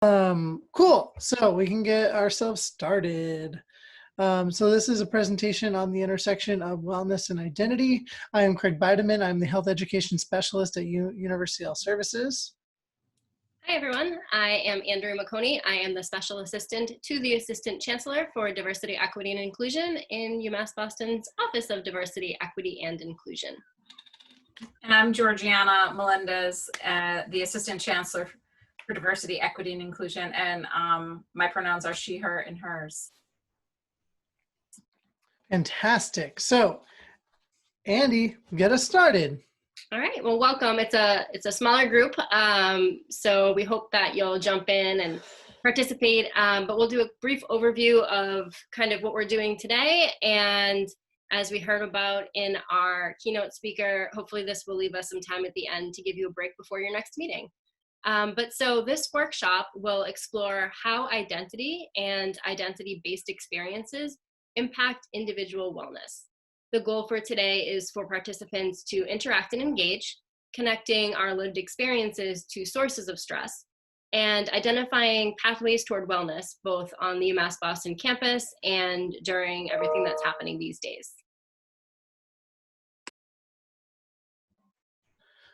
Cool. So we can get ourselves started. So this is a presentation on the intersection of wellness and identity. I am Craig Bideman. I'm the health education specialist at University Health Services. Hi, everyone. I am Andrew McConey. I am the Special Assistant to the Assistant Chancellor for Diversity, Equity, and Inclusion in UMass Boston's Office of Diversity, Equity, and Inclusion. And I'm Georgiana Melendez, the Assistant Chancellor for Diversity, Equity, and Inclusion, and my pronouns are she, her, and hers. Fantastic. So, Andy, get us started. All right. Well, welcome. It's a smaller group, so we hope that you'll jump in and participate. But we'll do a brief overview of kind of what we're doing today, and as we heard about in our keynote speaker, hopefully this will leave us some time at the end to give you a break before your next meeting. So this workshop will explore how identity and identity-based experiences impact individual wellness. The goal for today is for participants to interact and engage, connecting our lived experiences to sources of stress, and identifying pathways toward wellness, both on the UMass Boston campus and during everything that's happening these days.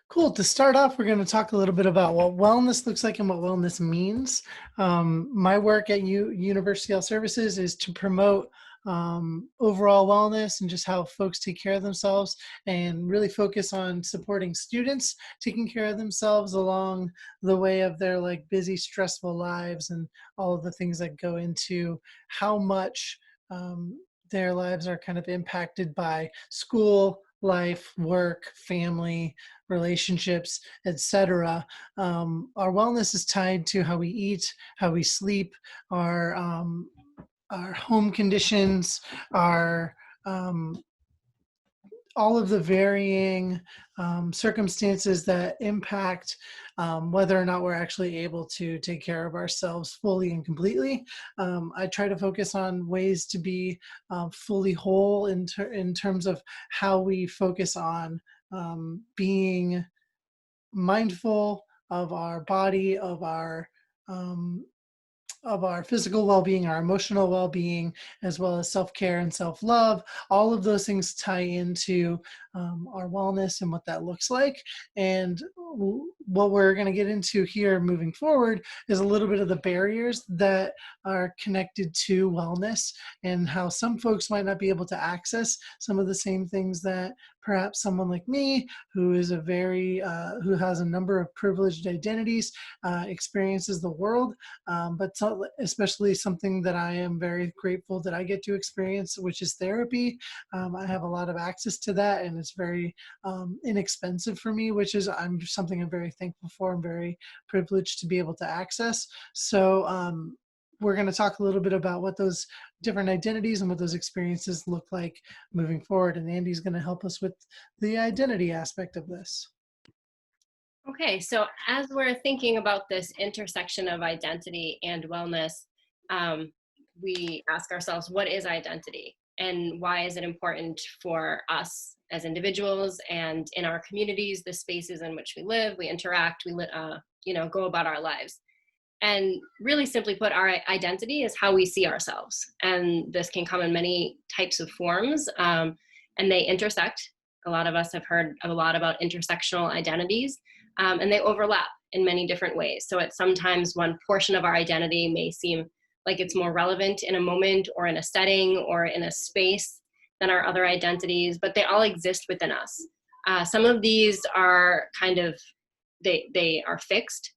Cool. To start off, we're going to talk a little bit about what wellness looks like and what wellness means. My work at University Health Services is to promote overall wellness and just how folks take care of themselves, and really focus on supporting students taking care of themselves along the way of their busy, stressful lives and all of the things that go into how much their lives are kind of impacted by school, life, work, family, relationships, etc. Our wellness is tied to how we eat, how we sleep, our home conditions, our all of the varying circumstances that impact whether or not we're actually able to take care of ourselves fully and completely. I try to focus on ways to be fully whole in terms of how we focus on being mindful of our body, of our physical well-being, our emotional well-being, as well as self-care and self-love. All of those things tie into our wellness and what that looks like. And what we're going to get into here moving forward is a little bit of the barriers that are connected to wellness, and how some folks might not be able to access some of the same things that perhaps someone like me, who is who has a number of privileged identities, experiences the world. But especially something that I am very grateful that I get to experience, which is therapy. I have a lot of access to that, and it's very inexpensive for me, which is something I'm very thankful for. I'm very privileged to be able to access. So we're going to talk a little bit about what those different identities and what those experiences look like moving forward. And Andy's going to help us with the identity aspect of this. Okay, so as we're thinking about this intersection of identity and wellness, we ask ourselves, what is identity? And why is it important for us as individuals and in our communities, the spaces in which we live, we interact, we go about our lives? And really simply put, our identity is how we see ourselves. And this can come in many types of forms, and they intersect. A lot of us have heard a lot about intersectional identities, and they overlap in many different ways. So at sometimes one portion of our identity may seem like it's more relevant in a moment or in a setting or in a space than our other identities, but they all exist within us. Some of these are they are fixed.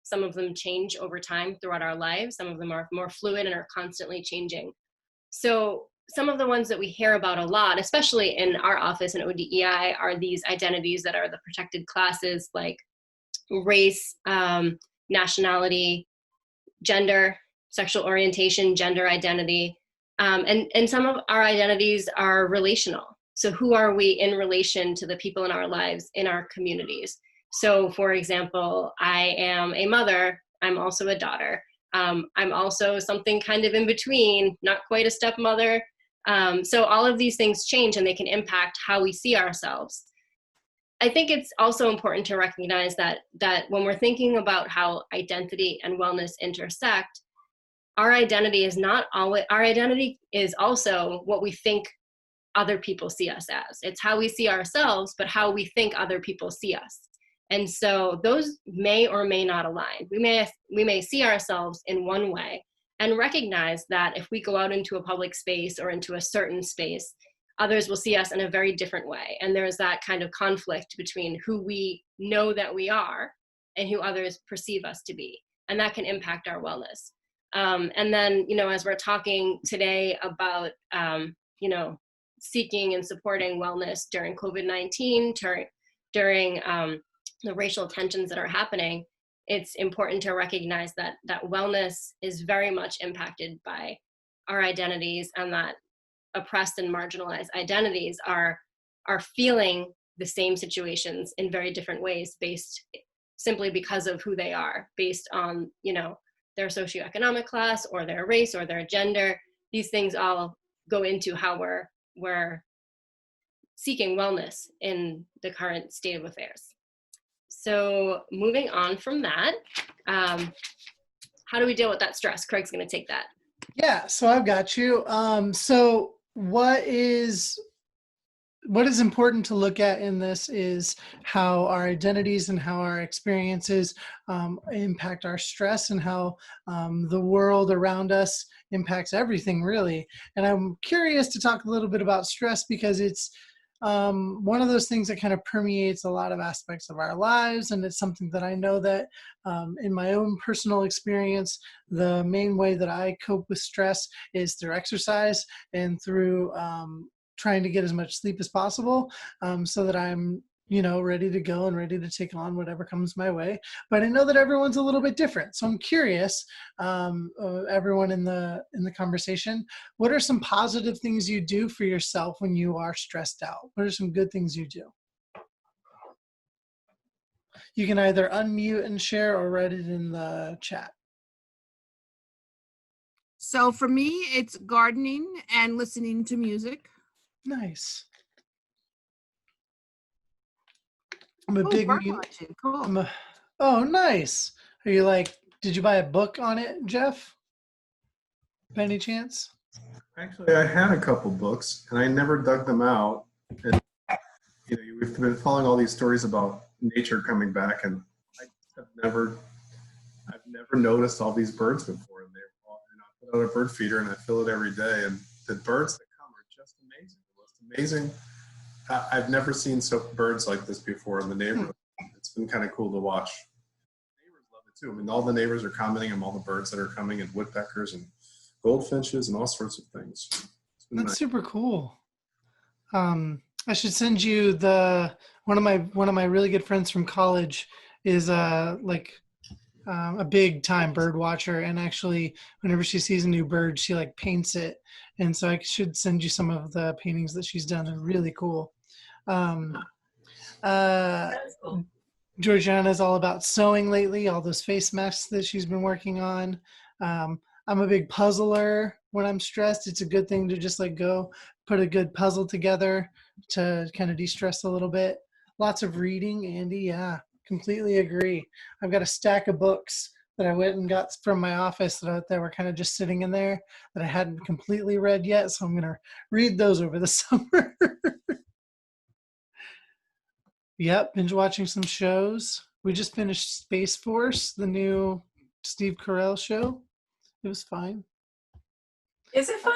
Some of them change over time throughout our lives. Some of them are more fluid and are constantly changing. So some of the ones that we hear about a lot, especially in our office in ODEI, are these identities that are the protected classes, like race, nationality, gender, sexual orientation, gender identity. And some of our identities are relational. So who are we in relation to the people in our lives, in our communities? So for example, I am a mother, I'm also a daughter. I'm also something kind of in between, not quite a stepmother. So all of these things change, and they can impact how we see ourselves. I think it's also important to recognize that when we're thinking about how identity and wellness intersect, our identity is also what we think other people see us as. It's how we see ourselves, but how we think other people see us. And so those may or may not align. We may see ourselves in one way and recognize that if we go out into a public space or into a certain space, others will see us in a very different way. And there's that kind of conflict between who we know that we are and who others perceive us to be. And that can impact our wellness. And then, as we're talking today about, seeking and supporting wellness during COVID-19, during the racial tensions that are happening, it's important to recognize that wellness is very much impacted by our identities, and that oppressed and marginalized identities are feeling the same situations in very different ways, based simply because of who they are, based on their socioeconomic class or their race or their gender. These things all go into how we're seeking wellness in the current state of affairs. So moving on from that, how do we deal with that stress? Craig's going to take that. Yeah, so I've got you. So what is important to look at in this is how our identities and how our experiences impact our stress, and how the world around us impacts everything, really. And I'm curious to talk a little bit about stress, because it's one of those things that kind of permeates a lot of aspects of our lives. And it's something that I know that in my own personal experience, the main way that I cope with stress is through exercise and through trying to get as much sleep as possible, so that I'm ready to go and ready to take on whatever comes my way. But I know that everyone's a little bit different, so I'm curious, everyone in the conversation, what are some positive things you do for yourself when you are stressed out? What are some good things you do? You can either unmute and share or write it in the chat. So for me, it's gardening and listening to music. Nice. I'm a Oh, big bird watching. Cool. Oh, nice. Are you did you buy a book on it, Jeff? By any chance? Actually, I had a couple books, and I never dug them out. And we've been following all these stories about nature coming back, and I've never noticed all these birds before. And I put out a bird feeder, and I fill it every day. And the birds that come are just amazing. The most amazing. I've never seen birds like this before in the neighborhood. It's been kind of cool to watch. Neighbors love it too. I mean, all the neighbors are commenting on all the birds that are coming, and woodpeckers and goldfinches and all sorts of things. That's nice. Super cool. I should send you one of my really good friends from college is a big time bird watcher, and actually whenever she sees a new bird, she paints it. And so I should send you some of the paintings that she's done. They're really cool. Cool. Georgiana's all about sewing lately, all those face masks that she's been working on. I'm a big puzzler when I'm stressed. It's a good thing to just go put a good puzzle together to kind of de-stress a little bit. Lots of reading, Andy. Yeah, completely agree. I've got a stack of books that I went and got from my office that were kind of just sitting in there that I hadn't completely read yet. So I'm going to read those over the summer. Yep, binge watching some shows. We just finished Space Force, the new Steve Carell show. It was fine. Is it fun?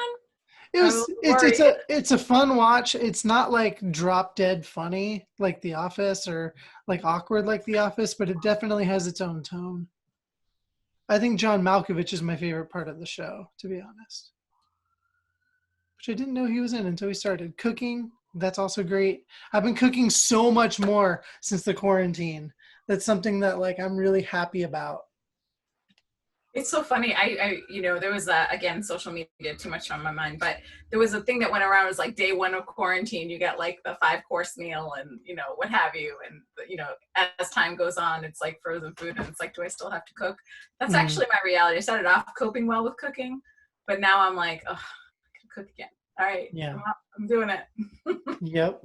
It's a fun watch. It's not drop dead funny like The Office, or awkward like The Office, but it definitely has its own tone. I think John Malkovich is my favorite part of the show, to be honest. Which I didn't know he was in until we started. Cooking, that's also great. I've been cooking so much more since the quarantine. That's something that I'm really happy about. It's so funny. I there was again, social media too much on my mind, but there was a thing that went around. It was day 1 of quarantine. You get the 5-course meal and what have you, and as time goes on, it's frozen food, and it's do I still have to cook? That's actually my reality. I started off coping well with cooking, but now I'm oh, I can cook again. All right, yeah, I'm doing it. Yep.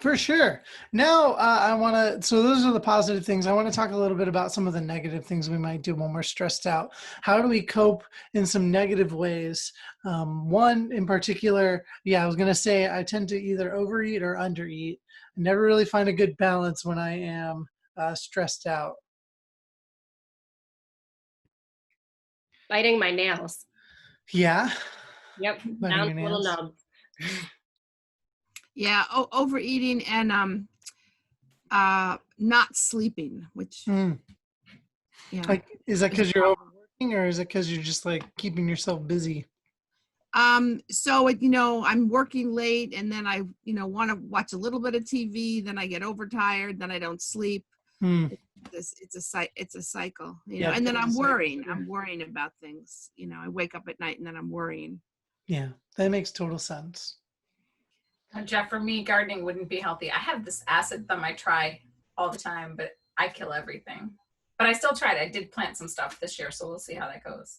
For sure. Now, I want to, so those are the positive things. I want to talk a little bit about some of the negative things we might do when we're stressed out. How do we cope in some negative ways? One in particular, yeah, I was going to say I tend to either overeat or undereat. I never really find a good balance when I am stressed out. Biting my nails. Yeah, Yep, biting down your to little nails. nubs. Yeah, overeating and not sleeping, which Mm. yeah Like, is that is a because you're problem. overworking or is it because you're just like keeping yourself busy? So I'm working late and then I, want to watch a little bit of TV, then I get overtired, then I don't sleep. Mm. It's a cycle, Yeah, and then vicious cycle, sure. I'm worrying about things. I wake up at night and then I'm worrying. Yeah, that makes total sense. Jeff, for me, gardening wouldn't be healthy. I have this acid thumb I try all the time, but I kill everything. But I still tried. I did plant some stuff this year, so we'll see how that goes.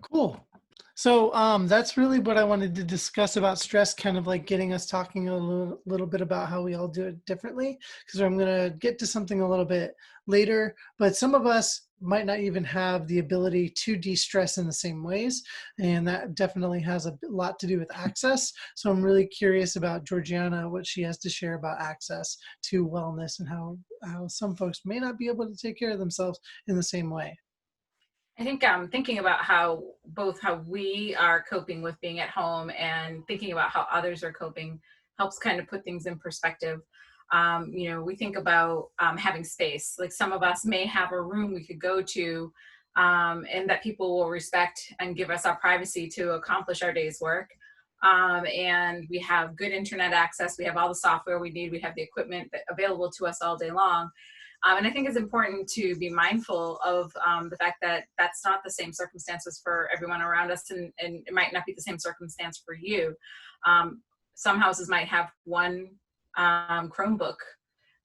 Cool. So that's really what I wanted to discuss about stress, kind of like getting us talking a little bit about how we all do it differently, because I'm going to get to something a little bit later. But some of us might not even have the ability to de-stress in the same ways. And that definitely has a lot to do with access. So I'm really curious about Georgiana, what she has to share about access to wellness and how some folks may not be able to take care of themselves in the same way. I think thinking about how we are coping with being at home and thinking about how others are coping helps kind of put things in perspective. We think about having space. Like some of us may have a room we could go to and that people will respect and give us our privacy to accomplish our day's work. And we have good internet access. We have all the software we need. We have the equipment available to us all day long. And I think it's important to be mindful of the fact that that's not the same circumstances for everyone around us, and it might not be the same circumstance for you. Some houses might have one Chromebook,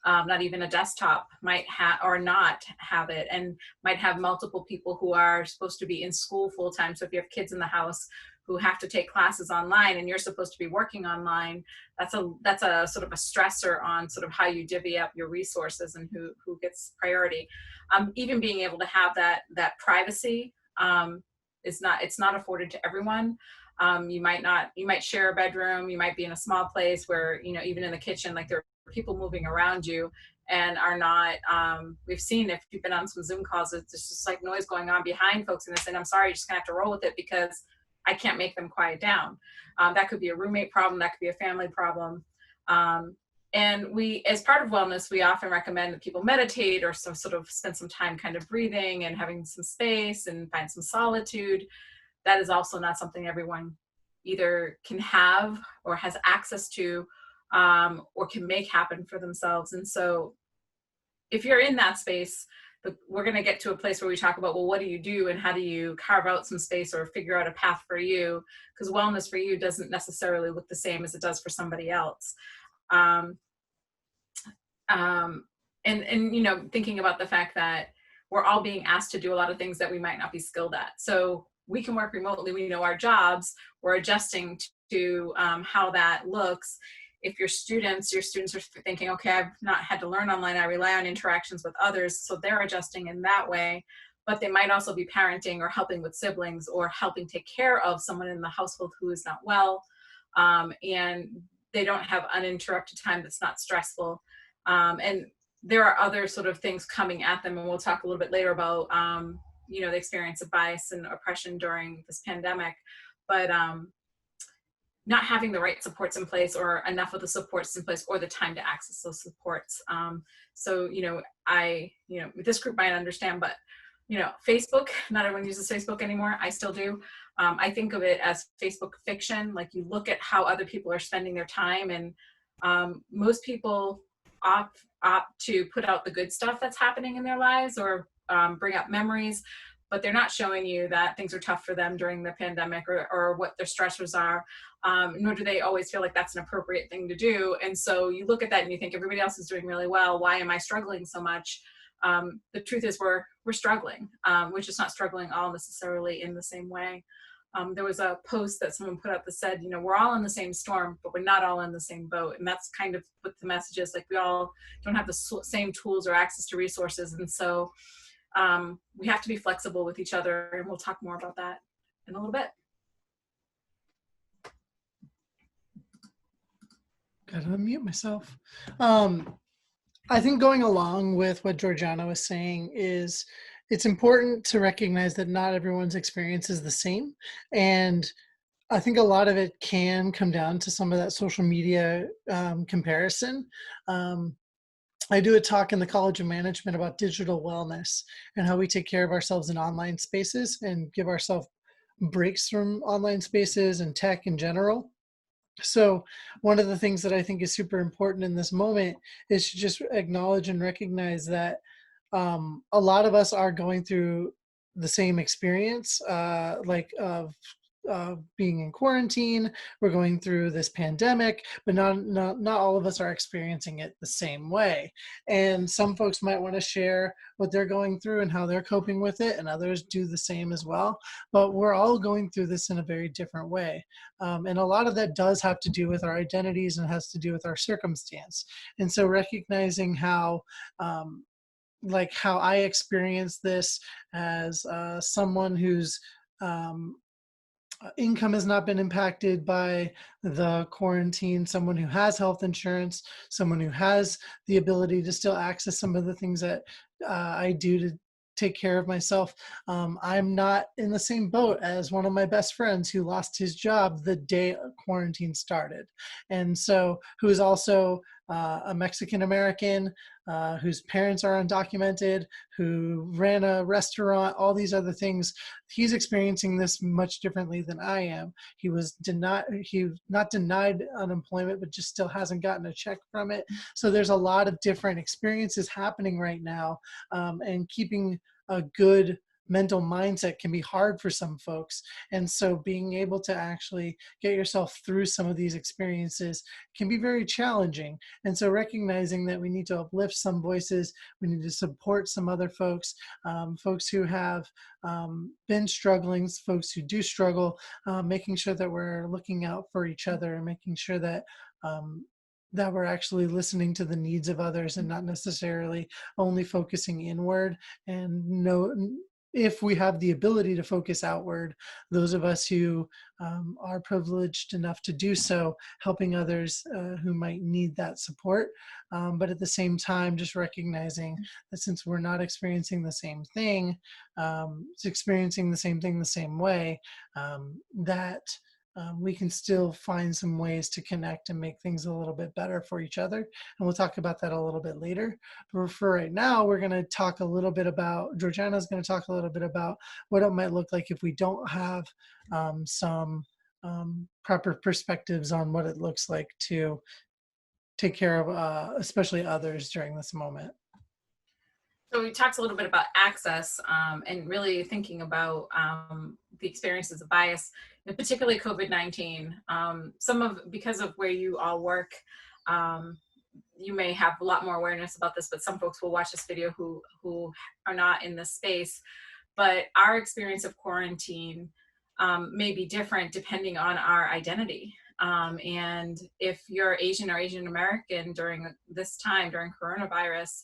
not even a desktop, might have or not have it, and might have multiple people who are supposed to be in school full time. So if you have kids in the house who have to take classes online and you're supposed to be working online, that's a sort of a stressor on sort of how you divvy up your resources and who gets priority. Even being able to have that privacy it's not afforded to everyone. You might share a bedroom, you might be in a small place where, even in the kitchen, like there are people moving around you and are not, we've seen if you've been on some Zoom calls, it's just like noise going on behind folks and they're saying, I'm sorry, you're just gonna have to roll with it because I can't make them quiet down. That could be a roommate problem, that could be a family problem. And we, as part of wellness, we often recommend that people meditate or some sort of spend some time kind of breathing and having some space and find some solitude. That is also not something everyone either can have or has access to or can make happen for themselves. And so if you're in that space, we're going to get to a place where we talk about, well, what do you do and how do you carve out some space or figure out a path for you? Because wellness for you doesn't necessarily look the same as it does for somebody else. Thinking about the fact that we're all being asked to do a lot of things that we might not be skilled at. So we can work remotely, we know our jobs, we're adjusting to how that looks. If your students are thinking, okay, I've not had to learn online, I rely on interactions with others, so they're adjusting in that way. But they might also be parenting or helping with siblings or helping take care of someone in the household who is not well, and they don't have uninterrupted time that's not stressful. And there are other sort of things coming at them, and we'll talk a little bit later about the experience of bias and oppression during this pandemic. But not having the right supports in place or enough of the supports in place or the time to access those supports. This group might understand, but Facebook, not everyone uses Facebook anymore. I still do. I think of it as Facebook fiction. Like you look at how other people are spending their time, and most people opt to put out the good stuff that's happening in their lives or bring up memories, but they're not showing you that things are tough for them during the pandemic or what their stressors are, nor do they always feel like that's an appropriate thing to do. And so you look at that and you think everybody else is doing really well. Why am I struggling so much? The truth is we're struggling. We're just not struggling all necessarily in the same way. There was a post that someone put up that said, you know, we're all in the same storm, but we're not all in the same boat. And that's kind of what the message is. Like, we all don't have the same tools or access to resources. And so we have to be flexible with each other. And we'll talk more about that in a little bit. Gotta unmute myself. I think going along with what Georgiana was saying is it's important to recognize that not everyone's experience is the same. And I think a lot of it can come down to some of that social media comparison. I do a talk in the College of Management about digital wellness and how we take care of ourselves in online spaces and give ourselves breaks from online spaces and tech in general. So one of the things that I think is super important in this moment is to just acknowledge and recognize that a lot of us are going through the same experience, like of being in quarantine. We're going through this pandemic, but not all of us are experiencing it the same way. And some folks might want to share what they're going through and how they're coping with it, and others do the same as well. But we're all going through this in a very different way. And a lot of that does have to do with our identities and has to do with our circumstance. And so recognizing how like how I experienced this as someone whose income has not been impacted by the quarantine, someone who has health insurance, someone who has the ability to still access some of the things that I do to take care of myself. I'm not in the same boat as one of my best friends who lost his job the day quarantine started. And so who is also a Mexican American whose parents are undocumented, who ran a restaurant, all these other things. He's experiencing this much differently than I am. He was not denied unemployment, but just still hasn't gotten a check from it. So there's a lot of different experiences happening right now, and keeping a good mental mindset can be hard for some folks. And so being able to actually get yourself through some of these experiences can be very challenging. And so recognizing that we need to uplift some voices, we need to support some other folks, folks who have been struggling, folks who do struggle, making sure that we're looking out for each other and making sure that that we're actually listening to the needs of others and not necessarily only focusing inward. And know if we have the ability to focus outward, those of us who are privileged enough to do so, helping others who might need that support. But at the same time, just recognizing that since we're not experiencing the same thing, experiencing the same thing the same way, that we can still find some ways to connect and make things a little bit better for each other. And we'll talk about that a little bit later. But for right now, we're going to talk a little bit about, Georgiana's going to talk a little bit about what it might look like if we don't have some proper perspectives on what it looks like to take care of especially others during this moment. So we talked a little bit about access and really thinking about the experiences of bias, and particularly COVID-19. Because of where you all work, you may have a lot more awareness about this, but some folks will watch this video who are not in this space. But our experience of quarantine may be different depending on our identity. And if you're Asian or Asian American during this time, during coronavirus,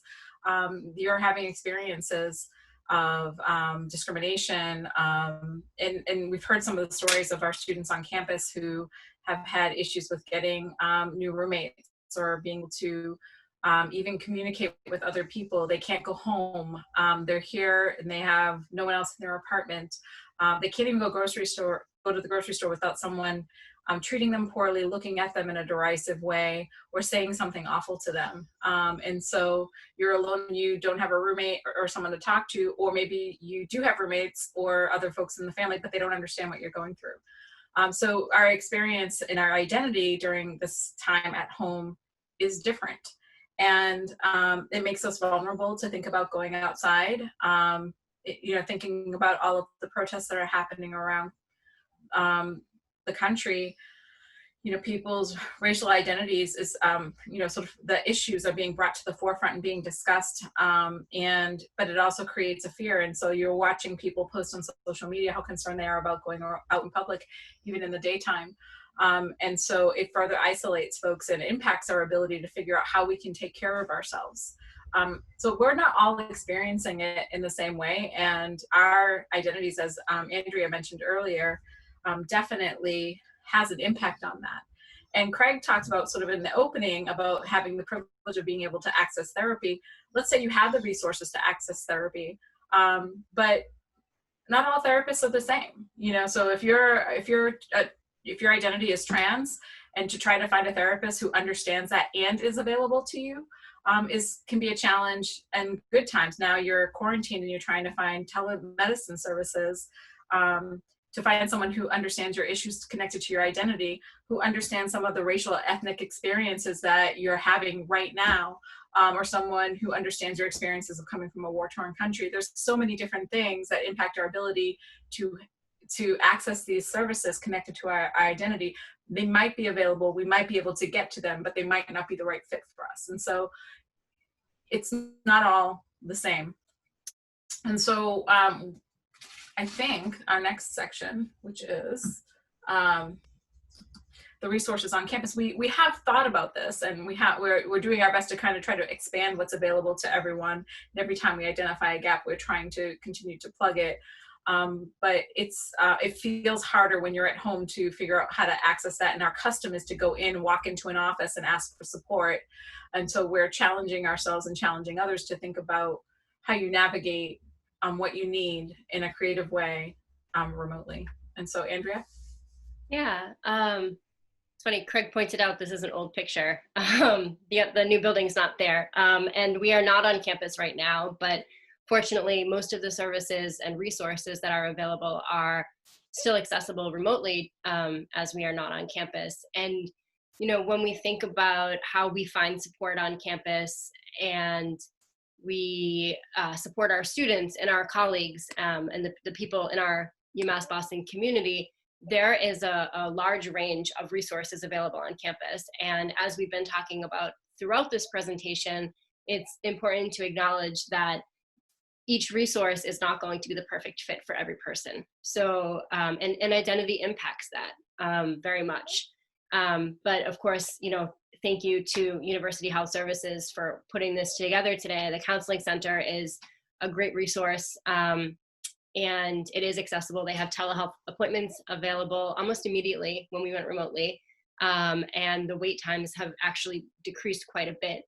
you're having experiences of discrimination. And we've heard some of the stories of our students on campus who have had issues with getting new roommates or being able to even communicate with other people. They can't go home. They're here and they have no one else in their apartment. They can't even go to the grocery store without someone treating them poorly, looking at them in a derisive way, or saying something awful to them. And so you're alone, you don't have a roommate or someone to talk to, or maybe you do have roommates or other folks in the family, but they don't understand what you're going through. So our experience and our identity during this time at home is different. And it makes us vulnerable to think about going outside, thinking about all of the protests that are happening around the country. people's racial identities is, sort of the issues are being brought to the forefront and being discussed. But it also creates a fear. And so you're watching people post on social media how concerned they are about going out in public, even in the daytime. And so it further isolates folks and impacts our ability to figure out how we can take care of ourselves. So we're not all experiencing it in the same way. And our identities, as Andrea mentioned earlier, definitely has an impact on that. And Craig talked about sort of in the opening about having the privilege of being able to access therapy. Let's say you have the resources to access therapy, but not all therapists are the same. So if your identity is trans, and to try to find a therapist who understands that and is available to you can be a challenge. And good times now you're quarantined and you're trying to find telemedicine services. To find someone who understands your issues connected to your identity, who understands some of the racial ethnic experiences that you're having right now, or someone who understands your experiences of coming from a war-torn country. There's so many different things that impact our ability to access these services connected to our identity. They might be available, we might be able to get to them, but they might not be the right fit for us. And so it's not all the same. And so I think our next section, which is the resources on campus, we have thought about this, and we're doing our best to kind of try to expand what's available to everyone. And every time we identify a gap, we're trying to continue to plug it. But it feels harder when you're at home to figure out how to access that. And our custom is to go in, walk into an office and ask for support. And so we're challenging ourselves and challenging others to think about how you navigate what you need in a creative way remotely. And so, Andrea? Yeah, it's funny, Craig pointed out this is an old picture. The new building's not there. And we are not on campus right now, but fortunately, most of the services and resources that are available are still accessible remotely as we are not on campus. And, when we think about how we find support on campus and we support our students and our colleagues and the people in our UMass Boston community, there is a large range of resources available on campus. And as we've been talking about throughout this presentation, it's important to acknowledge that each resource is not going to be the perfect fit for every person. So, and identity impacts that very much. But of course, thank you to University Health Services for putting this together today. The Counseling Center is a great resource, and it is accessible. They have telehealth appointments available almost immediately when we went remotely, and the wait times have actually decreased quite a bit.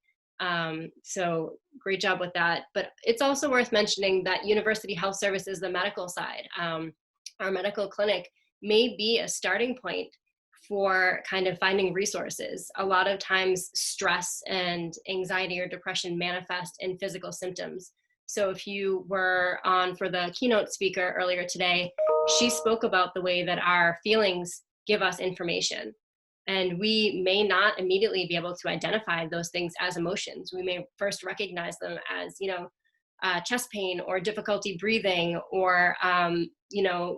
So great job with that. But it's also worth mentioning that University Health Services, the medical side, our medical clinic may be a starting point for kind of finding resources. A lot of times stress and anxiety or depression manifest in physical symptoms. So if you were on for the keynote speaker earlier today, she spoke about the way that our feelings give us information. And we may not immediately be able to identify those things as emotions. We may first recognize them as, chest pain or difficulty breathing or,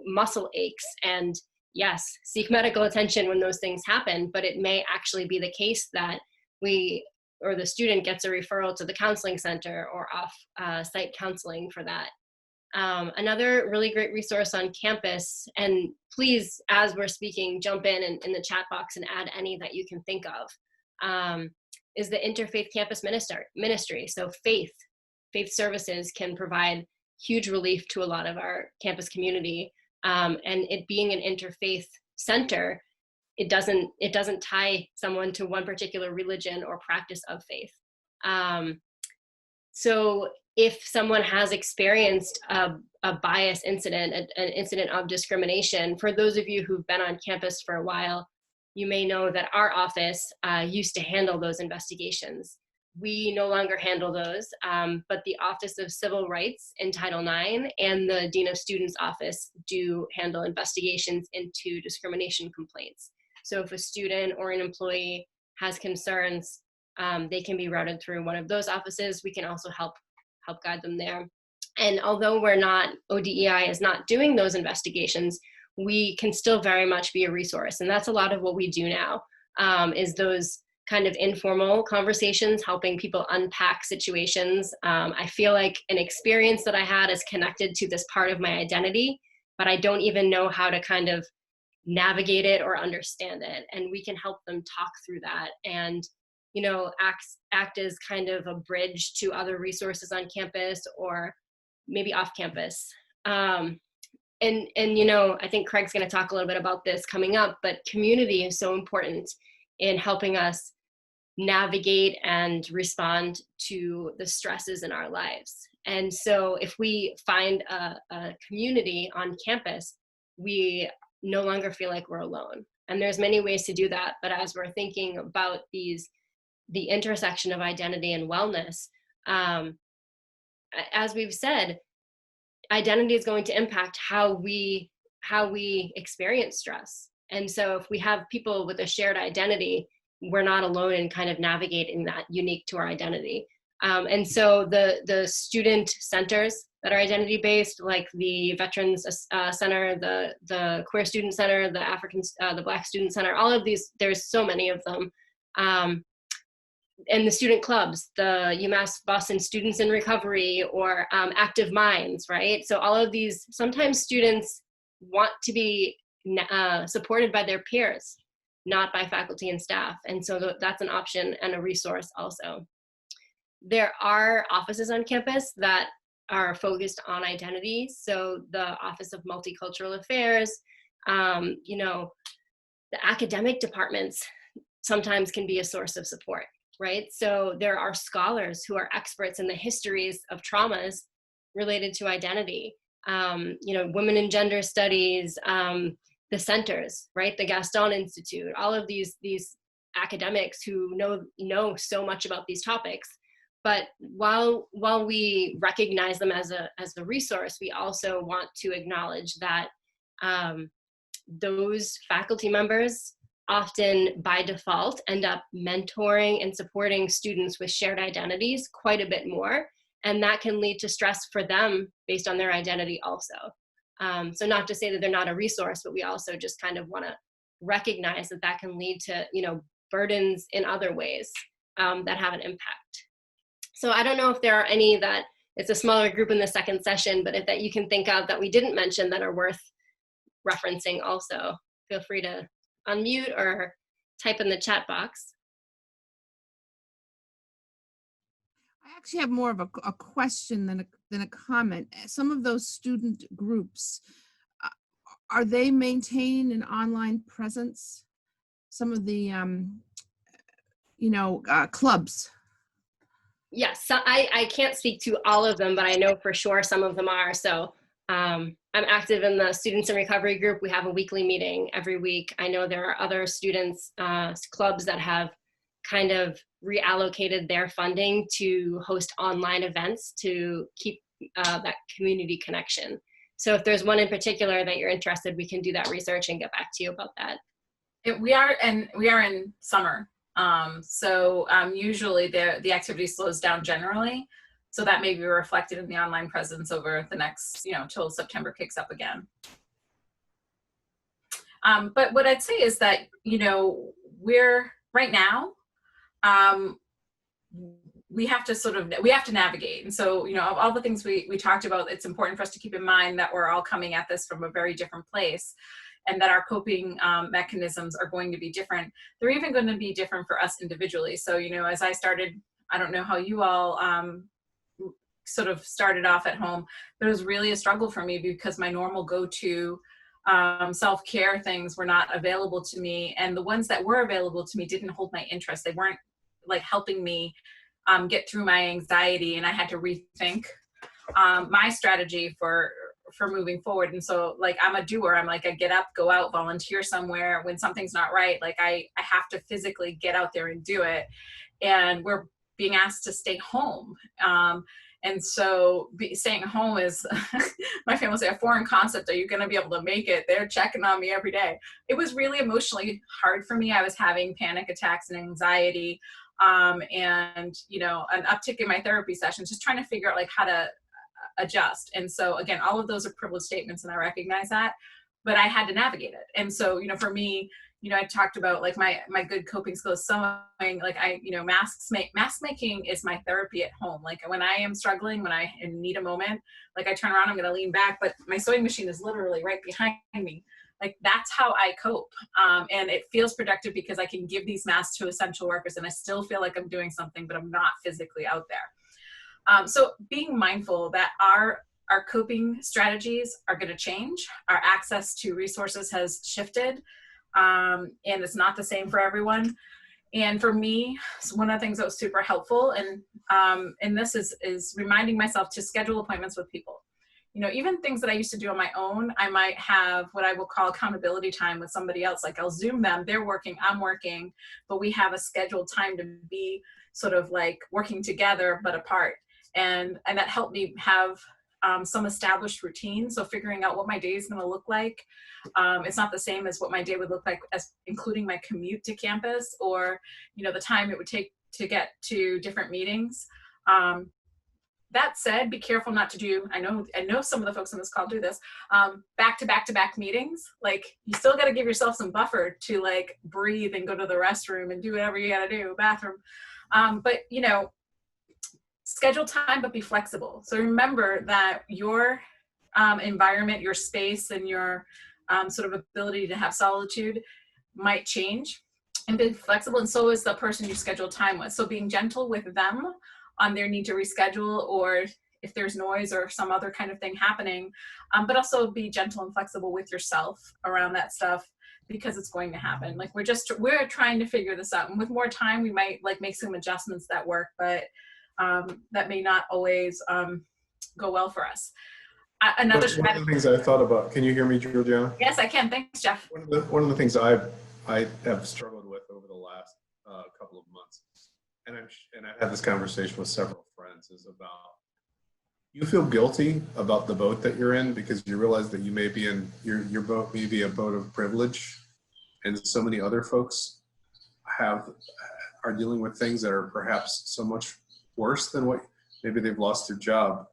muscle aches. And yes, seek medical attention when those things happen, but it may actually be the case that the student gets a referral to the counseling center or off-site counseling for that. Another really great resource on campus, and please, as we're speaking, jump in the chat box and add any that you can think of, is the Interfaith Campus Ministry. So faith services can provide huge relief to a lot of our campus community. And it being an interfaith center, it doesn't tie someone to one particular religion or practice of faith. So if someone has experienced a bias incident, an incident of discrimination, for those of you who've been on campus for a while, you may know that our office used to handle those investigations. We no longer handle those, but the Office of Civil Rights in Title IX and the Dean of Students Office do handle investigations into discrimination complaints. So if a student or an employee has concerns, they can be routed through one of those offices. We can also help guide them there. And although ODEI is not doing those investigations, we can still very much be a resource. And that's a lot of what we do now, is those kind of informal conversations, helping people unpack situations. I feel like an experience that I had is connected to this part of my identity, but I don't even know how to kind of navigate it or understand it. And we can help them talk through that, and act as kind of a bridge to other resources on campus or maybe off campus. And I think Craig's going to talk a little bit about this coming up, but community is so important in helping us navigate and respond to the stresses in our lives. And so if we find a community on campus, we no longer feel like we're alone. And there's many ways to do that, but as we're thinking about the intersection of identity and wellness, as we've said, identity is going to impact how we experience stress. And so if we have people with a shared identity, we're not alone in kind of navigating that unique to our identity. And so the student centers that are identity based, like the Veterans Center, the Queer Student Center, the Black Student Center, all of these, there's so many of them. And the student clubs, the UMass Boston Students in Recovery, or Active Minds, right? So all of these, sometimes students want to be supported by their peers, not by faculty and staff. And so that's an option and a resource also. There are offices on campus that are focused on identity. So the Office of Multicultural Affairs, the academic departments sometimes can be a source of support, right? So there are scholars who are experts in the histories of traumas related to identity, women and gender studies, the centers, right? The Gaston Institute, all of these academics who know so much about these topics. But while we recognize them as a resource, we also want to acknowledge that those faculty members often by default end up mentoring and supporting students with shared identities quite a bit more. And that can lead to stress for them based on their identity also. So not to say that they're not a resource, but we also just kind of want to recognize that can lead to, burdens in other ways that have an impact. So I don't know if there are any that it's a smaller group in the second session, but if that you can think of that we didn't mention that are worth referencing also, feel free to unmute or type in the chat box. I actually have more of a question than a comment. Some of those student groups, are they maintaining an online presence? Some of the, clubs. Yes, so I can't speak to all of them, but I know for sure some of them are. So I'm active in the Students in Recovery group. We have a weekly meeting every week. I know there are other students clubs that have kind of reallocated their funding to host online events to keep that community connection. So if there's one in particular that you're interested, we can do that research and get back to you about that. We are in summer. So usually the activity slows down generally. So that may be reflected in the online presence over the next, till September kicks up again. But what I'd say is that, we're right now, we have to navigate. And so, of all the things we talked about, it's important for us to keep in mind that we're all coming at this from a very different place, and that our coping mechanisms are going to be different. They're even going to be different for us individually. So, as I started, I don't know how you all sort of started off at home, but it was really a struggle for me because my normal go-to self-care things were not available to me. And the ones that were available to me didn't hold my interest. They weren't like helping me get through my anxiety. And I had to rethink my strategy for moving forward. And so like, I'm a doer. I'm like, I get up, go out, volunteer somewhere. When something's not right, like I have to physically get out there and do it. And we're being asked to stay home. And so staying home is, my family say, a foreign concept. Are you going to be able to make it? They're checking on me every day. It was really emotionally hard for me. I was having panic attacks and anxiety, and, an uptick in my therapy sessions, just trying to figure out like how to adjust. And so again, all of those are privileged statements, and I recognize that. but I had to navigate it. And so, for me, I talked about like my good coping skills, sewing, like mask making is my therapy at home. Like when I am struggling, when I need a moment, like I turn around, I'm going to lean back, but my sewing machine is literally right behind me. Like that's how I cope. And it feels productive because I can give these masks to essential workers and I still feel like I'm doing something, but I'm not physically out there. So being mindful that our coping strategies are going to change. Our access to resources has shifted, and it's not the same for everyone. And for me, one of the things that was super helpful, and this is reminding myself to schedule appointments with people. Even things that I used to do on my own, I might have what I will call accountability time with somebody else. Like I'll Zoom them, they're working, I'm working, but we have a scheduled time to be sort of like working together but apart. And that helped me have some established routine. So figuring out what my day is going to look like. It's not the same as what my day would look like as including my commute to campus or, the time it would take to get to different meetings. That said, be careful not to do, I know some of the folks on this call do this, back to back meetings. Like you still got to give yourself some buffer to like breathe and go to the restroom and do whatever you got to do, bathroom. But schedule time, but be flexible. So remember that your environment, your space, and your sort of ability to have solitude might change, and be flexible. And so is the person you schedule time with. So being gentle with them on their need to reschedule, or if there's noise or some other kind of thing happening, but also be gentle and flexible with yourself around that stuff, because it's going to happen. Like we're trying to figure this out. And with more time, we might like make some adjustments that work, but that may not always go well for us. One of the things I thought about, can you hear me, Georgiana? Yes, I can. Thanks, Jeff. One of the things I have struggled with over the last couple of months, and I've had this conversation with several friends, is about you feel guilty about the boat that you're in because you realize that you may be in your boat may be a boat of privilege, and so many other folks are dealing with things that are perhaps so much worse than what maybe they've lost their job.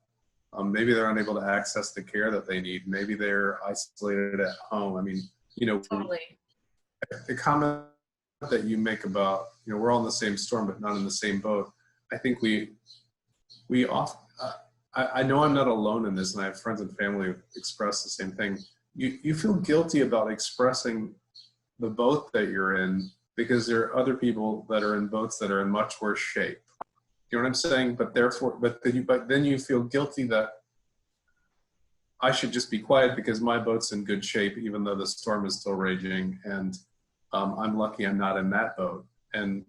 Maybe they're unable to access the care that they need. Maybe they're isolated at home. I mean, Totally. The comment that you make about, we're all in the same storm, but not in the same boat. I think we often, I know I'm not alone in this, and I have friends and family who express the same thing. You feel guilty about expressing the boat that you're in because there are other people that are in boats that are in much worse shape. You know what I'm saying? But then you feel guilty that I should just be quiet because my boat's in good shape, even though the storm is still raging, and I'm lucky I'm not in that boat. And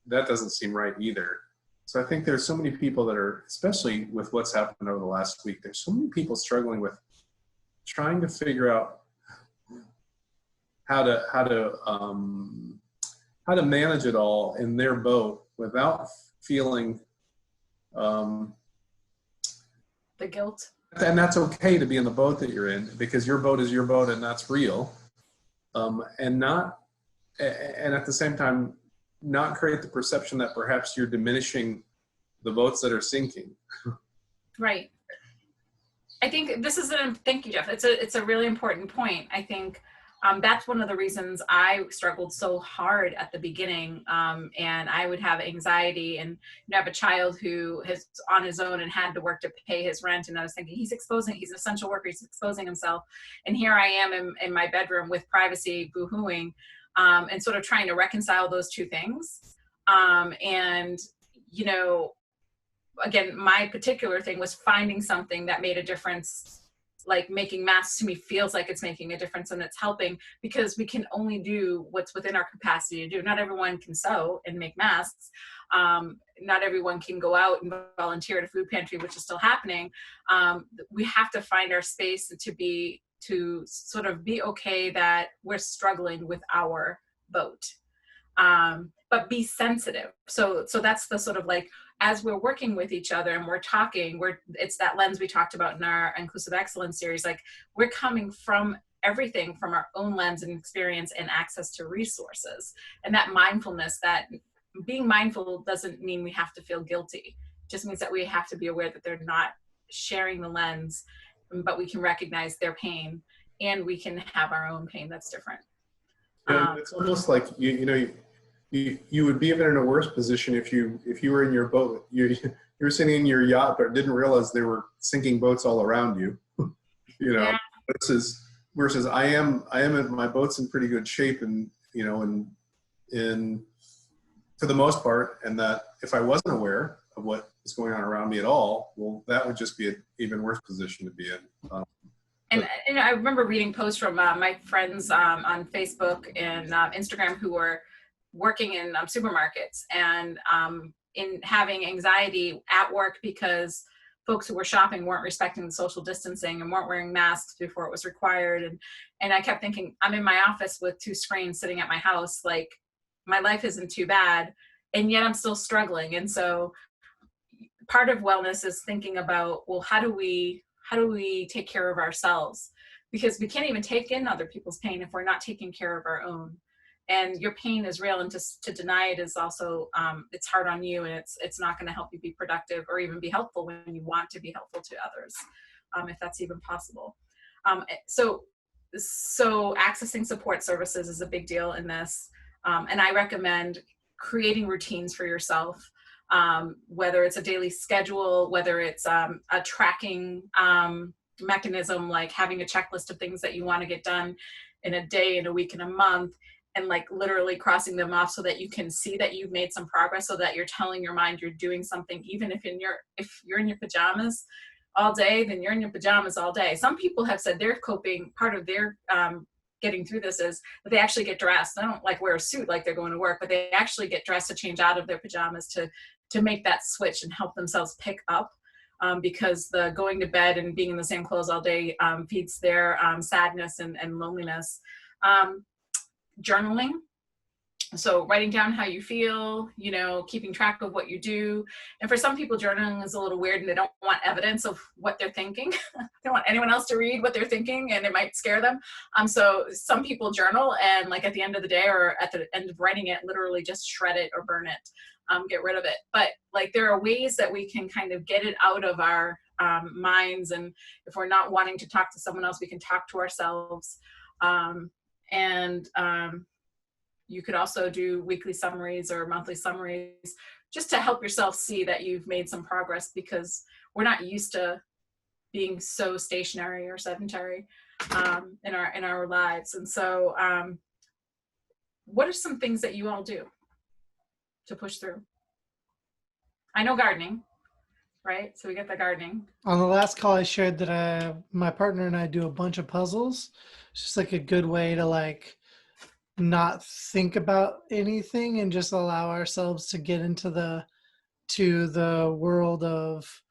that doesn't seem right either. So I think there's so many people that are, especially with what's happened over the last week, there's so many people struggling with trying to figure out how to manage it all in their boat without feeling the guilt. And that's okay to be in the boat that you're in, because your boat is your boat and that's real. And at the same time, not create the perception that perhaps you're diminishing the boats that are sinking. Right. I think this is thank you, Jeff. It's a really important point. I think that's one of the reasons I struggled so hard at the beginning. And I would have anxiety, and have a child who is on his own and had to work to pay his rent. And I was thinking, he's an essential worker, he's exposing himself. And here I am in my bedroom with privacy, boo-hooing, and sort of trying to reconcile those two things. And, again, my particular thing was finding something that made a difference. Like making masks to me feels like it's making a difference and it's helping, because we can only do what's within our capacity to do. Not everyone can sew and make masks. Not everyone can go out and volunteer at a food pantry, which is still happening. We have to find our space to sort of be okay that we're struggling with our boat, but be sensitive. So that's the sort of like, as we're working with each other and we're talking, it's that lens we talked about in our Inclusive Excellence series. Like we're coming from everything from our own lens and experience and access to resources. And that mindfulness, that being mindful doesn't mean we have to feel guilty. It just means that we have to be aware that they're not sharing the lens, but we can recognize their pain and we can have our own pain that's different. And it's almost like you would be even in a worse position if you were in your boat. You were sitting in your yacht, but didn't realize there were sinking boats all around you. You know, Yeah. versus my boat's in pretty good shape, and in for the most part, and that if I wasn't aware of what is going on around me at all, well, that would just be an even worse position to be in. And I remember reading posts from my friends on Facebook and Instagram who were working in supermarkets and in having anxiety at work because folks who were shopping weren't respecting the social distancing and weren't wearing masks before it was required. And I kept thinking, I'm in my office with 2 screens sitting at my house, like my life isn't too bad, and yet I'm still struggling. And so part of wellness is thinking about, well, how do we take care of ourselves? Because we can't even take in other people's pain if we're not taking care of our own. And your pain is real, and to deny it is also it's hard on you, and it's not going to help you be productive or even be helpful when you want to be helpful to others, if that's even possible. So accessing support services is a big deal in this, and I recommend creating routines for yourself, whether it's a daily schedule, whether it's a tracking mechanism, like having a checklist of things that you want to get done in a day, in a week, in a month, and like literally crossing them off so that you can see that you've made some progress, so that you're telling your mind you're doing something. Even if you're in your pajamas all day, then you're in your pajamas all day. Some people have said they're coping, part of their getting through this is that they actually get dressed. They don't like wear a suit like they're going to work, but they actually get dressed to change out of their pajamas to make that switch and help themselves pick up, because the going to bed and being in the same clothes all day feeds their sadness and loneliness. Journaling. So writing down how you feel, keeping track of what you do. And for some people, journaling is a little weird and they don't want evidence of what they're thinking. They don't want anyone else to read what they're thinking, and it might scare them. So some people journal, and like at the end of the day or at the end of writing it, literally just shred it or burn it, get rid of it. But like there are ways that we can kind of get it out of our minds. And if we're not wanting to talk to someone else, we can talk to ourselves. You could also do weekly summaries or monthly summaries just to help yourself see that you've made some progress, because we're not used to being so stationary or sedentary in our lives. And so what are some things that you all do to push through? I know gardening, right? So we get the gardening. On the last call, I shared that my partner and I do a bunch of puzzles. It's just like a good way to like not think about anything and just allow ourselves to get into the world of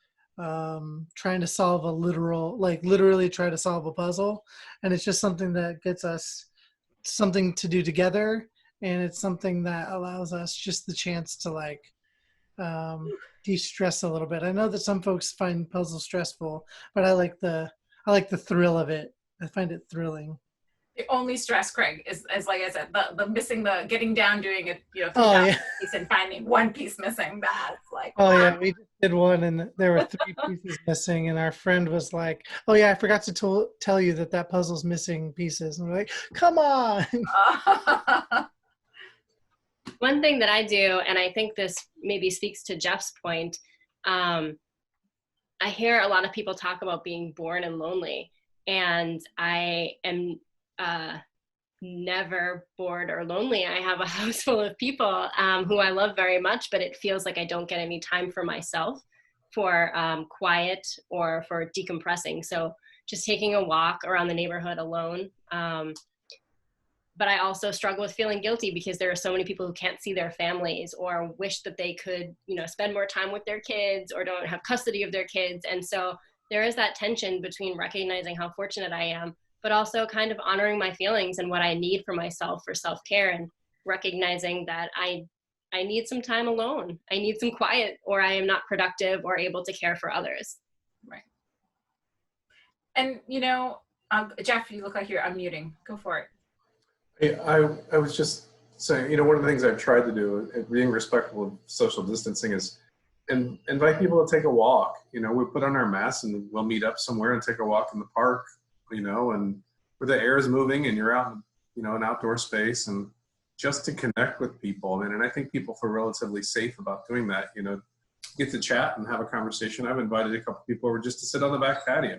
trying to solve literally try to solve a puzzle. And it's just something that gets us something to do together, and it's something that allows us just the chance to like de-stress a little bit. I know that some folks find puzzles stressful, but I like the thrill of it. I find it thrilling. The only stress, Craig, is like I said, the missing, the getting down, doing it, 3,000 piece and finding one piece missing. That's like, Oh yeah, we just did one, and there were 3 pieces missing, and our friend was like, "Oh yeah, I forgot to tell you that puzzle's missing pieces." And we're like, "Come on!" One thing that I do, and I think this maybe speaks to Jeff's point, I hear a lot of people talk about being bored and lonely, and I am never bored or lonely. I have a house full of people who I love very much, but it feels like I don't get any time for myself, for quiet or for decompressing. So just taking a walk around the neighborhood alone. But I also struggle with feeling guilty because there are so many people who can't see their families or wish that they could, spend more time with their kids or don't have custody of their kids. And so there is that tension between recognizing how fortunate I am, but also kind of honoring my feelings and what I need for myself for self-care, and recognizing that I need some time alone. I need some quiet, or I am not productive or able to care for others. Right. And, Jeff, you look like you're unmuting. Go for it. Hey, I was just saying, one of the things I've tried to do, being respectful of social distancing, is invite people to take a walk. We put on our masks and we'll meet up somewhere and take a walk in the park, and where the air is moving and you're out in, you know, an outdoor space, and just to connect with people. I mean, and I think people feel relatively safe about doing that, you know, get to chat and have a conversation. I've invited a couple people over just to sit on the back patio.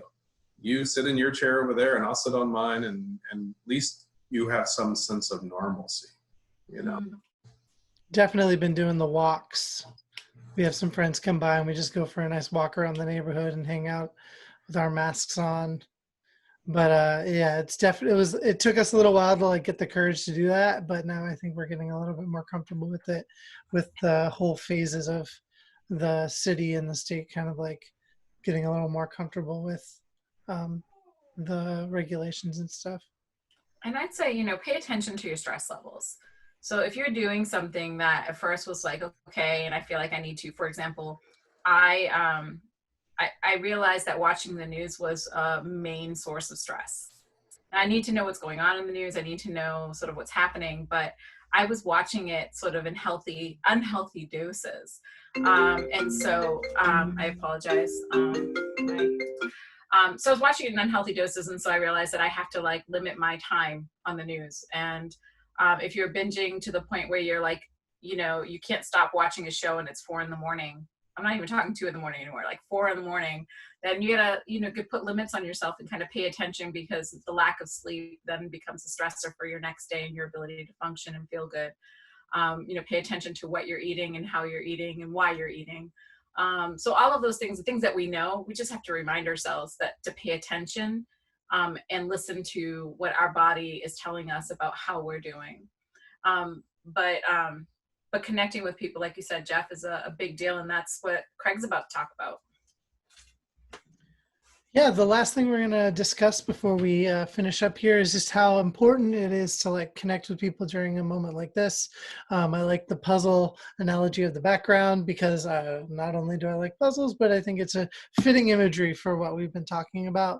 You sit in your chair over there and I'll sit on mine, and at least you have some sense of normalcy, you know. Definitely been doing the walks. We have some friends come by and we just go for a nice walk around the neighborhood and hang out with our masks on. But yeah, it's definitely, it took us a little while to like get the courage to do that, but now I think we're getting a little bit more comfortable with it, with the whole phases of the city and the state kind of like getting a little more comfortable with um, the regulations and stuff. And I'd say, you know, pay attention to your stress levels. So if you're doing something that at first was like, okay, and I feel like I need to, for example, I I realized that watching the news was a main source of stress. And I need to know what's going on in the news. I need to know sort of what's happening, but I was watching it sort of in unhealthy doses. And so I apologize. So I was watching it in unhealthy doses, and so I realized that I have to like limit my time on the news. And if you're binging to the point where you're like, you know, you can't stop watching a show and it's 4 a.m. I'm not even talking 2 a.m. anymore, like 4 a.m. Then you gotta, you know, put limits on yourself and kind of pay attention, because the lack of sleep then becomes a stressor for your next day and your ability to function and feel good. You know, pay attention to what you're eating and how you're eating and why you're eating. So all of those things, the things that we know, we just have to remind ourselves that to pay attention and listen to what our body is telling us about how we're doing. But connecting with people, like you said, Jeff, is a big deal, and that's what Craig's about to talk about. Yeah, the last thing we're going to discuss before we finish up here is just how important it is to like connect with people during a moment like this. I like the puzzle analogy of the background, because not only do I like puzzles, but I think it's a fitting imagery for what we've been talking about.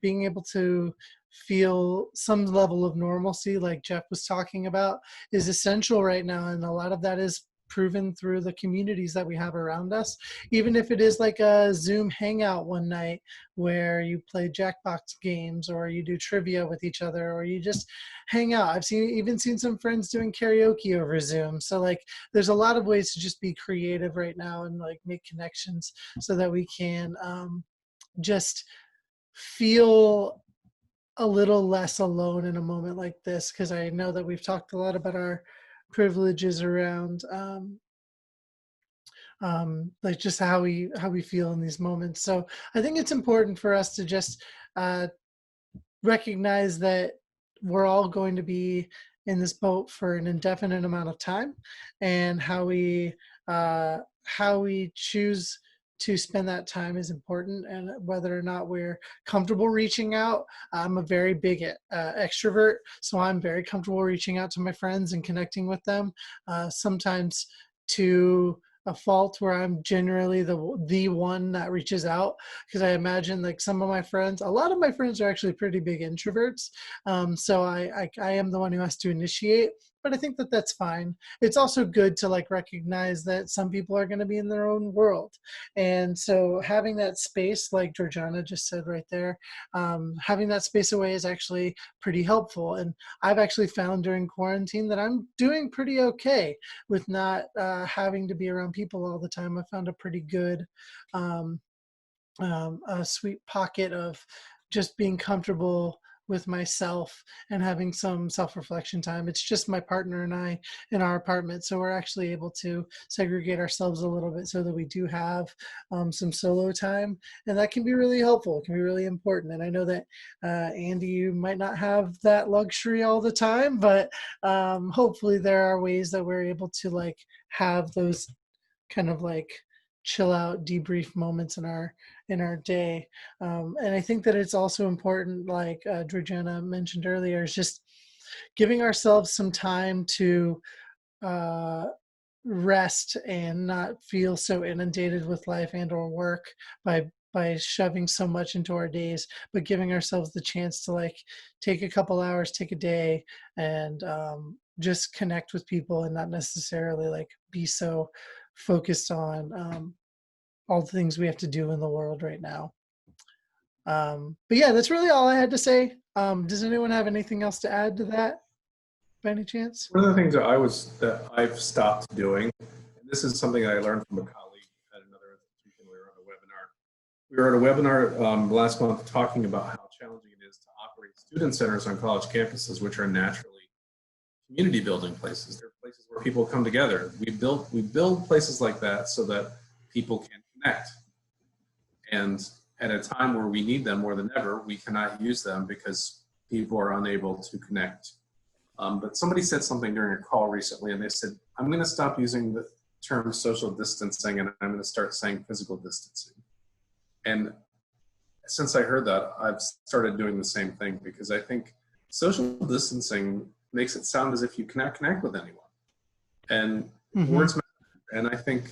Being able to feel some level of normalcy, like Jeff was talking about, is essential right now. And a lot of that is proven through the communities that we have around us. Even if it is like a Zoom hangout one night where you play Jackbox games, or you do trivia with each other, or you just hang out. I've even seen some friends doing karaoke over Zoom. So like there's a lot of ways to just be creative right now and like make connections so that we can just feel a little less alone in a moment like this, because I know that we've talked a lot about our privileges around like just how we feel in these moments. So I think it's important for us to just recognize that we're all going to be in this boat for an indefinite amount of time, and how we choose to spend that time is important, and whether or not we're comfortable reaching out. I'm a very big extrovert, so I'm very comfortable reaching out to my friends and connecting with them, sometimes to a fault where I'm generally the one that reaches out, because I imagine like some of my friends, a lot of my friends are actually pretty big introverts. So I am the one who has to initiate, but I think that that's fine. It's also good to like recognize that some people are going to be in their own world. And so having that space, like Georgiana just said right there, having that space away is actually pretty helpful. And I've actually found during quarantine that I'm doing pretty okay with not having to be around people all the time. I found a pretty good, a sweet pocket of just being comfortable with myself and having some self-reflection time. It's just my partner and I in our apartment, so we're actually able to segregate ourselves a little bit so that we do have some solo time, and that can be really helpful. It can be really important. And I know that Andy, you might not have that luxury all the time, but hopefully there are ways that we're able to like have those kind of like chill out debrief moments in our day. And I think that it's also important, like Georgiana mentioned earlier, is just giving ourselves some time to rest and not feel so inundated with life and or work by shoving so much into our days, but giving ourselves the chance to like take a couple hours, take a day, and just connect with people, and not necessarily like be so focused on all the things we have to do in the world right now. But yeah, that's really all I had to say. Does anyone have anything else to add to that by any chance? One of the things that I've stopped doing, and this is something I learned from a colleague at another institution. We were at a webinar last month talking about how challenging it is to operate student centers on college campuses, which are naturally community building places. They're places where people come together. We build places like that so that people can connect. And at a time where we need them more than ever, we cannot use them because people are unable to connect. But somebody said something during a call recently, and they said, I'm going to stop using the term social distancing and I'm going to start saying physical distancing. And since I heard that, I've started doing the same thing, because I think social distancing makes it sound as if you cannot connect with anyone. And words matter. And I think,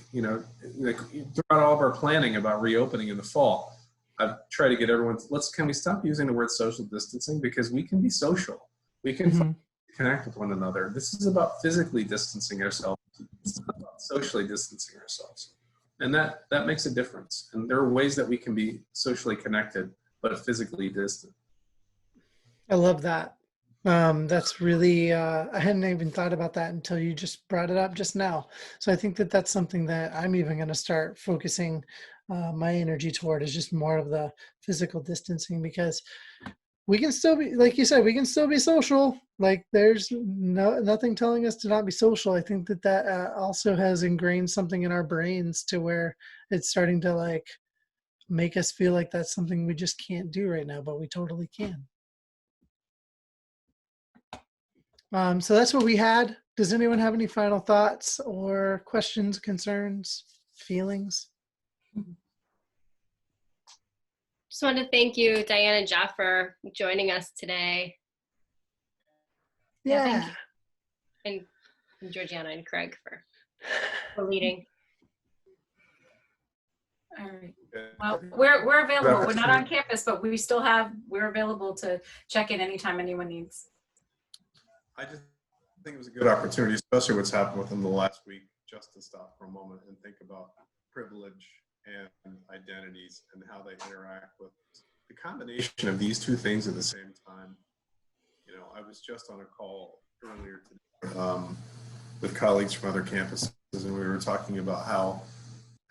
like throughout all of our planning about reopening in the fall, I've tried to get everyone, can we stop using the word social distancing, because we can be social. We can connect with one another. This is about physically distancing ourselves. It's not about socially distancing ourselves. And that makes a difference. And there are ways that we can be socially connected, but physically distant. I love that. That's really, I hadn't even thought about that until you just brought it up just now. So I think that that's something that I'm even going to start focusing my energy toward, is just more of the physical distancing, because we can still be, like you said, we can still be social. Like there's nothing telling us to not be social. I think that also has ingrained something in our brains to where it's starting to like make us feel like that's something we just can't do right now, but we totally can. So that's what we had. Does anyone have any final thoughts or questions, concerns, feelings? Just want to thank you, Diane and Jeff, for joining us today. Yeah. Thank you. And Georgiana and Craig for leading. All right. Well, we're available. We're not on campus, but we're available to check in anytime anyone needs. I just think it was a good opportunity, especially what's happened within the last week, just to stop for a moment and think about privilege and identities and how they interact with the combination of these two things at the same time. I was just on a call earlier today with colleagues from other campuses, and we were talking about how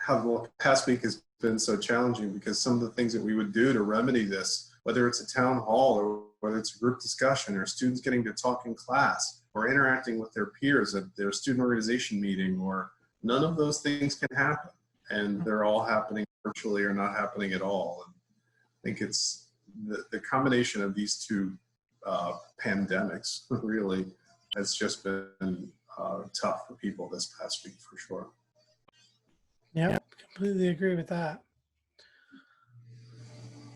the past week has been so challenging, because some of the things that we would do to remedy this, whether it's a town hall or whether it's a group discussion or students getting to talk in class or interacting with their peers at their student organization meeting, or none of those things can happen. And they're all happening virtually or not happening at all. And I think it's the combination of these two pandemics really has just been tough for people this past week, for sure. Yep, completely agree with that.